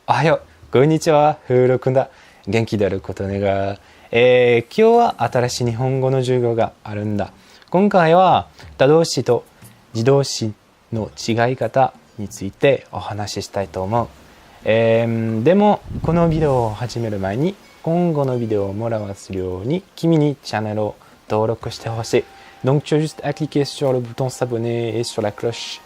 おはよう、こんにちは、ふうろくんだ。元気であること願う。今日は新しい日本語の授業があるんだ。今回は他動詞と自動詞の違い方についてお話ししたいと思う。でもこのビデオを始める前に今後のビデオをもらわせるように君にチャンネルを登録してほしい。Donc tu as juste à cliquer sur le bouton s'abonner et sur la cloche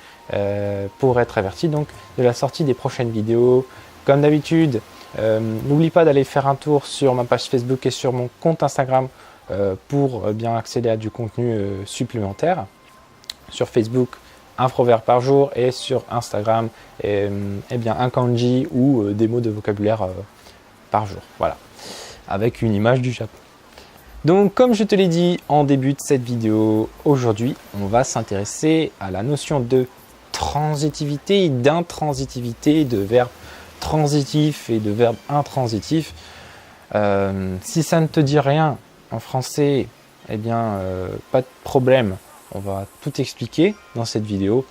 pour être averti donc de la sortie des prochaines vidéos. Comme d'habitude, n'oublie pas d'aller faire un tour sur ma page Facebook et sur mon compte Instagram pour bien accéder à du contenu supplémentaire. Sur Facebook, un proverbe par jour et sur Instagram, bien un kanji ou des mots de vocabulaire par jour. Voilà, avec une image du Japon. Donc, comme je te l'ai dit en début de cette vidéo, aujourd'hui, on va s'intéresser à la notion de transitivité et d'intransitivité, de verbes transitifs et de verbes intransitifs. Si ça ne te dit rien en français, eh bien, pas de problème. On va tout expliquer dans cette vidéo.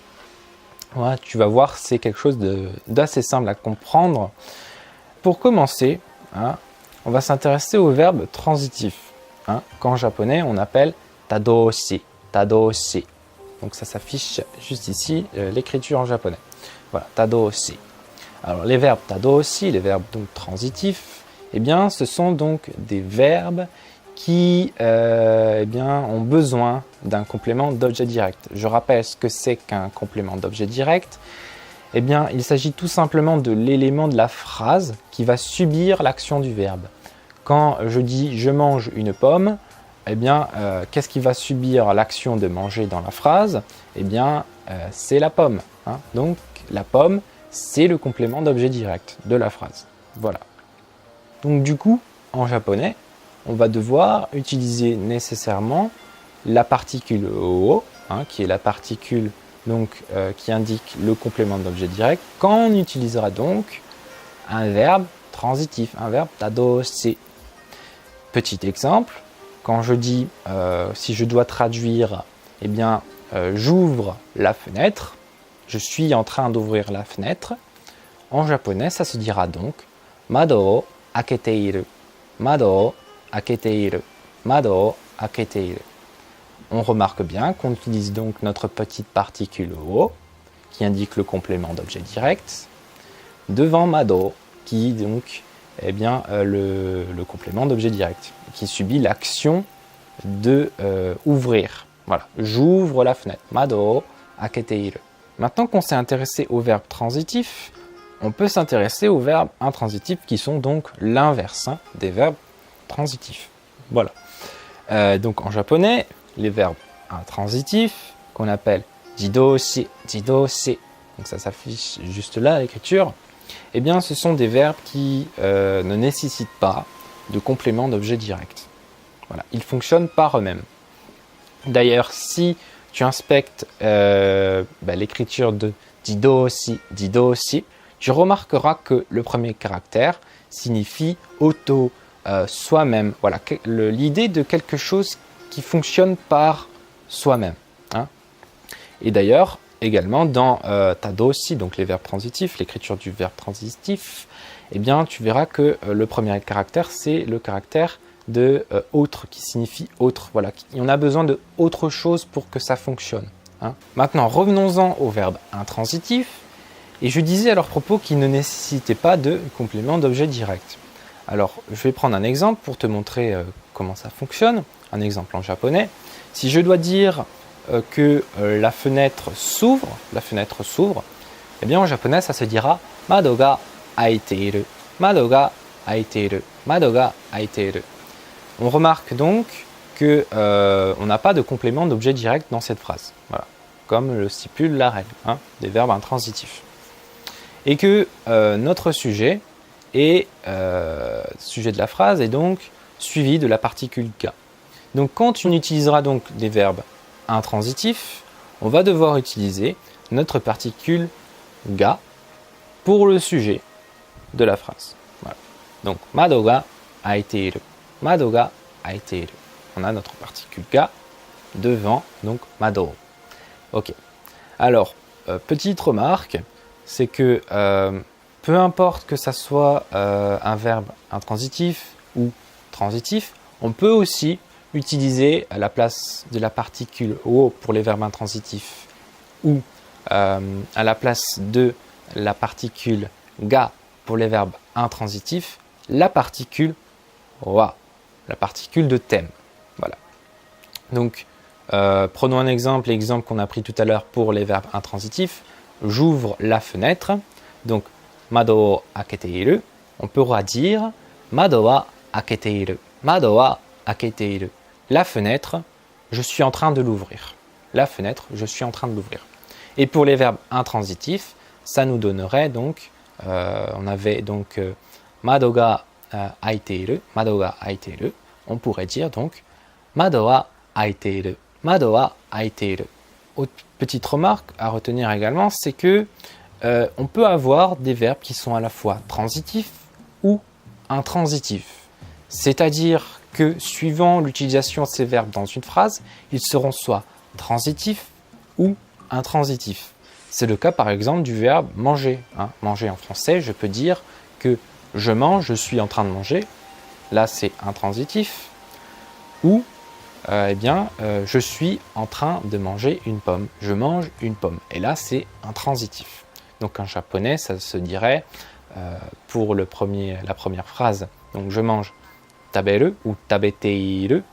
Voilà, tu vas voir, c'est quelque chose d'assez simple à comprendre. Pour commencer, on va s'intéresser au verbe transitif. Qu'en japonais, on appelle tadoshi. Tadoshi. Donc ça s'affiche juste ici, l'écriture en japonais. Voilà, tadoshi. Alors les verbes tadoshi, les verbes donc transitifs, eh bien, ce sont donc des verbes qui ont besoin d'un complément d'objet direct. Je rappelle ce que c'est qu'un complément d'objet direct. Eh bien, il s'agit tout simplement de l'élément de la phrase qui va subir l'action du verbe. Quand je dis « je mange une pomme », eh bien, qu'est-ce qui va subir l'action de manger dans la phrase? Eh bien, c'est la pomme. Donc, la pomme, c'est le complément d'objet direct de la phrase. Voilà. Donc, du coup, en japonais, on va devoir utiliser nécessairement la particule o, qui est la particule donc, qui indique le complément d'objet direct, quand on utilisera donc un verbe transitif, un verbe tadoshi. Petit exemple, quand je dis, si je dois traduire, eh bien, j'ouvre la fenêtre, je suis en train d'ouvrir la fenêtre. En japonais, ça se dira donc Mado o aketeiru. Mado o aketeiru. Mado o aketeiru. On remarque bien qu'on utilise donc notre petite particule o, qui indique le complément d'objet direct, devant Mado, qui donc eh bien, le complément d'objet direct, qui subit l'action de ouvrir. Voilà, j'ouvre la fenêtre. Mado aketeiru. Maintenant qu'on s'est intéressé aux verbes transitifs, on peut s'intéresser aux verbes intransitifs qui sont donc l'inverse des verbes transitifs. Voilà. Donc en japonais, les verbes intransitifs, qu'on appelle jidoshi, jidoshi, donc ça s'affiche juste là à l'écriture, eh bien, ce sont des verbes qui ne nécessitent pas de complément d'objet direct. Voilà, ils fonctionnent par eux-mêmes. D'ailleurs, si tu inspectes l'écriture de jidoshi, jidoshi, tu remarqueras que le premier caractère signifie auto, soi-même. Voilà, l'idée de quelque chose qui fonctionne par soi-même. Et d'ailleurs, également dans tadoshi, donc les verbes transitifs, l'écriture du verbe transitif, eh bien tu verras que le premier caractère, c'est le caractère de autre, qui signifie autre. Voilà, on a besoin de autre chose pour que ça fonctionne. Maintenant, revenons-en au verbe intransitif. Et je disais à leur propos qu'ils ne nécessitaient pas de complément d'objet direct. Alors, je vais prendre un exemple pour te montrer comment ça fonctionne. Un exemple en japonais. Si je dois dire que la fenêtre s'ouvre, eh bien en japonais ça se dira Mado ga aiteiru, Mado ga aiteiru, Mado ga aiteiru. On remarque donc que on n'a pas de complément d'objet direct dans cette phrase. Voilà, comme le stipule la règle des verbes intransitifs. Et que notre sujet est sujet de la phrase est donc suivi de la particule ga. Donc quand on utilisera donc des verbes intransitifs, on va devoir utiliser notre particule ga pour le sujet de la phrase. Voilà. Donc Mado ga aiteiru, Mado ga aiteiru. On a notre particule ga devant donc Mado. Ok. Alors petite remarque, c'est que peu importe que ça soit un verbe intransitif ou transitif, on peut aussi utiliser à la place de la particule o pour les verbes intransitifs ou à la place de la particule ga pour les verbes intransitifs, la particule wa, la particule de thème. Voilà. Donc, prenons un exemple, l'exemple qu'on a pris tout à l'heure pour les verbes intransitifs. J'ouvre la fenêtre. Donc, mado o aketeiru. On pourra dire mado wa aketeiru. Mado wa aketeiru. La fenêtre, je suis en train de l'ouvrir. La fenêtre, je suis en train de l'ouvrir. Et pour les verbes intransitifs, ça nous donnerait donc, on avait donc mado ga aiteiru, mado ga aiteiru. On pourrait dire donc mado wa aiteiru, mado wa aiteiru. Autre petite remarque à retenir également, c'est que on peut avoir des verbes qui sont à la fois transitifs ou intransitifs. C'est-à-dire que suivant l'utilisation de ces verbes dans une phrase, ils seront soit transitifs ou intransitifs. C'est le cas par exemple du verbe manger. Manger en français, je peux dire que je mange, je suis en train de manger. Là, c'est intransitif. Ou, je suis en train de manger une pomme. Je mange une pomme. Et là, c'est intransitif. Donc en japonais, ça se dirait pour la première phrase. Donc je mange taberu ou tabeteiru.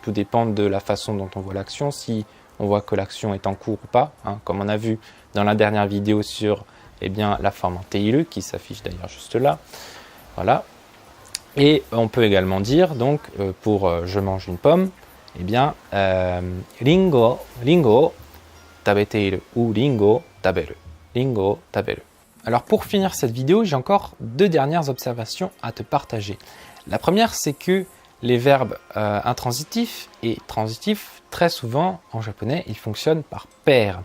Tout dépend de la façon dont on voit l'action. Si on voit que l'action est en cours ou pas, comme on a vu dans la dernière vidéo sur la forme en teiru, qui s'affiche d'ailleurs juste là. Voilà. Et on peut également dire, donc, pour je mange une pomme, ringo tabeteiru ou ringo taberu. Ringo taberu. Alors pour finir cette vidéo, j'ai encore deux dernières observations à te partager. La première, c'est que les verbes intransitifs et transitifs, très souvent en japonais, ils fonctionnent par paire.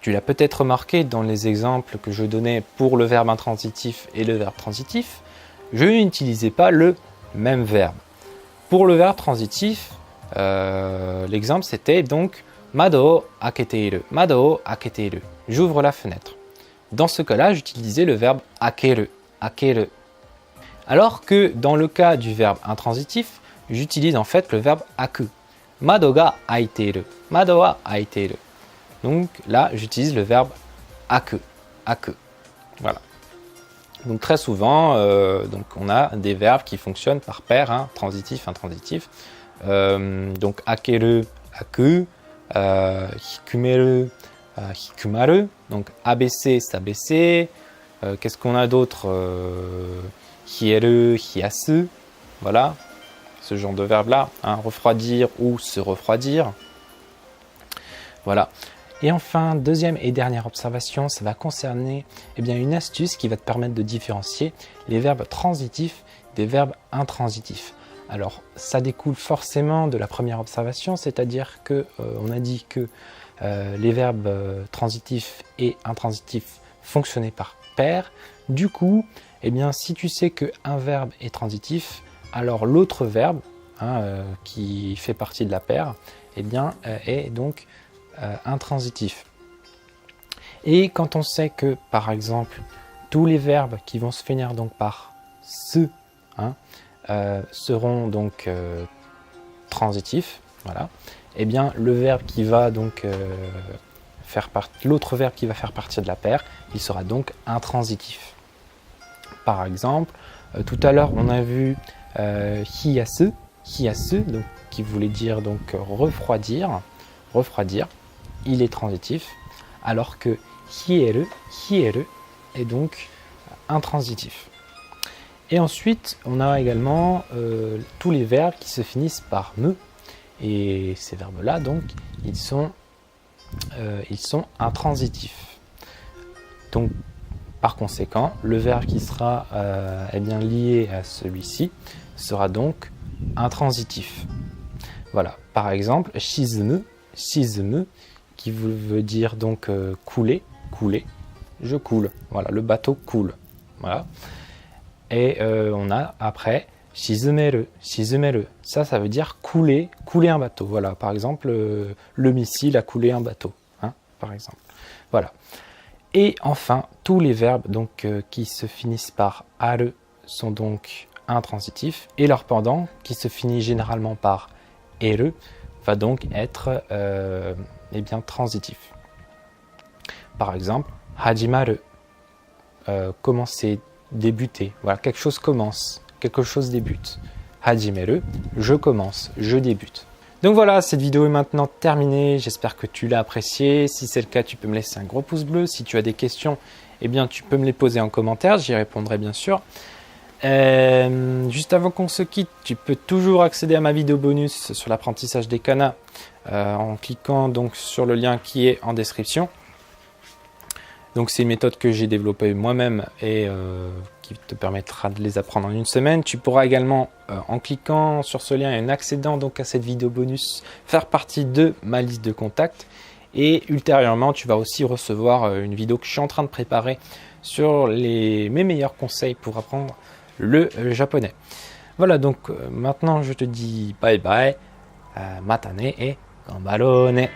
Tu l'as peut-être remarqué dans les exemples que je donnais pour le verbe intransitif et le verbe transitif, je n'utilisais pas le même verbe. Pour le verbe transitif, l'exemple c'était donc mado o aketeiru, mado o aketeiru, j'ouvre la fenêtre. Dans ce cas-là, j'utilisais le verbe akeru, akeru. Alors que dans le cas du verbe intransitif, j'utilise en fait le verbe aku. Mado ga aiteiru, mado wa aiteiru. Donc là, j'utilise le verbe aku, aku. Voilà. Donc très souvent, on a des verbes qui fonctionnent par paire, transitif, intransitif. Donc akeru, aku, hikumeru, hikumaru. Donc abaisser, s'abaisser. Qu'est-ce qu'on a d'autre hieru, hiasu. Voilà, ce genre de verbe-là. Refroidir ou se refroidir. Voilà. Et enfin, deuxième et dernière observation, ça va concerner une astuce qui va te permettre de différencier les verbes transitifs des verbes intransitifs. Alors, ça découle forcément de la première observation, c'est-à-dire que on a dit que les verbes transitifs et intransitifs fonctionnaient par paire. Du coup, si tu sais qu'un verbe est transitif, alors l'autre verbe qui fait partie de la paire est donc intransitif. Et quand on sait que, par exemple, tous les verbes qui vont se finir donc par se seront donc transitifs, voilà, le verbe qui va donc l'autre verbe qui va faire partie de la paire, il sera donc intransitif. Par exemple, tout à l'heure on a vu hiyasu, donc qui voulait dire donc refroidir, il est transitif, alors que hieru est donc intransitif. Et ensuite, on a également tous les verbes qui se finissent par me, et ces verbes-là, donc, ils sont intransitifs. Donc, par conséquent, le verbe qui sera lié à celui-ci sera donc intransitif. Voilà, par exemple, shizumu, qui veut dire donc couler, je coule, voilà, le bateau coule, voilà. Et on a après shizumeru, ça veut dire couler un bateau, voilà, par exemple le missile a coulé un bateau, par exemple, voilà. Et enfin, tous les verbes donc, qui se finissent par aru sont donc intransitifs et leur pendant, qui se finit généralement par eru, va donc être eh bien, transitif. Par exemple, hajimaru, commencer, débuter. Voilà, quelque chose commence, quelque chose débute. Hajimeru, je commence, je débute. Donc voilà, cette vidéo est maintenant terminée. J'espère que tu l'as appréciée. Si c'est le cas, tu peux me laisser un gros pouce bleu. Si tu as des questions, eh bien, tu peux me les poser en commentaire. J'y répondrai bien sûr. Juste avant qu'on se quitte, tu peux toujours accéder à ma vidéo bonus sur l'apprentissage des kanas en cliquant donc sur le lien qui est en description. Donc c'est une méthode que j'ai développée moi-même et qui te permettra de les apprendre en une semaine. Tu pourras également, en cliquant sur ce lien et en accédant donc à cette vidéo bonus, faire partie de ma liste de contacts. Et ultérieurement, tu vas aussi recevoir une vidéo que je suis en train de préparer sur mes meilleurs conseils pour apprendre le japonais. Voilà, donc maintenant je te dis bye bye, matane et gambarone.